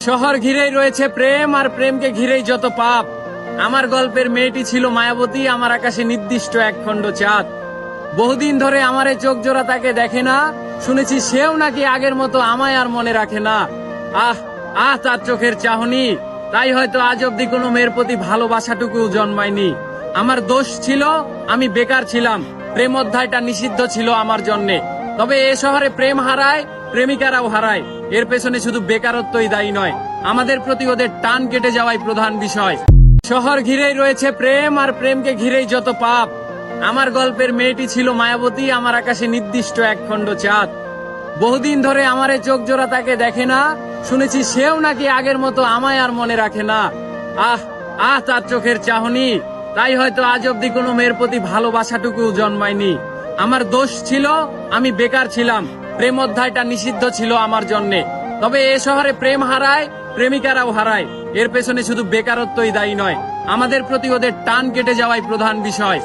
শহর ঘিরেই রয়েছে প্রেম, আর প্রেমকে ঘিরেই যত পাপ। আমার গল্পের মেয়েটি ছিল মায়াবতী, আমার আকাশে নির্দিষ্ট একখণ্ড চাঁদ। বহুদিন ধরে আমারে চোখ জোড়া তাকে দেখে না, শুনেছি সেও নাকি আগের মতো আমায় আর মনে রাখে না। আহ আহ তার চোখের চাহনি, তাই হয়তো আজ অব্দি কোনো মেয়ের প্রতি ভালোবাসাটুকু জন্মায়নি। আমার দোষ ছিল, আমি বেকার ছিলাম, প্রেম অধ্যায়টা নিষিদ্ধ ছিল আমার জন্যে। তবে এ শহরে প্রেম হারায়, প্রেমিকারাও হারায়। এর পেছনে শুধু বেকারত্বই দায়ী নয়, আমাদের প্রতি ওদের টান কেটে যাওয়াই প্রধান বিষয়। শহর ঘিরেই রয়েছে প্রেম, আর প্রেমকে ঘিরেই যত পাপ। আমার গল্পের মেয়েটি ছিল মায়াবতী, আমার আকাশে নির্দিষ্ট একখণ্ড চাঁদ। বহুদিন ধরে আমারে চোখ জোড়া তাকে দেখে না, শুনেছি সেও নাকি আগের মতো আমায় আর মনে রাখে না। আহ আহ তার চোখের চাহনি, তাই হয়তো আজ অব্দি কোনো মেয়ের প্রতি ভালোবাসাটুকু জন্মায়নি। আমার দোষ ছিল, আমি বেকার ছিলাম, প্রেম অধ্যায়টা নিষিদ্ধ ছিল আমার জন্যে। তবে এ শহরে প্রেম হারায়, প্রেমিকারাও হারায়। এর পেছনে শুধু বেকারত্বই দায়ী নয়, আমাদের প্রতি ওদের টান কেটে যাওয়াই প্রধান বিষয়।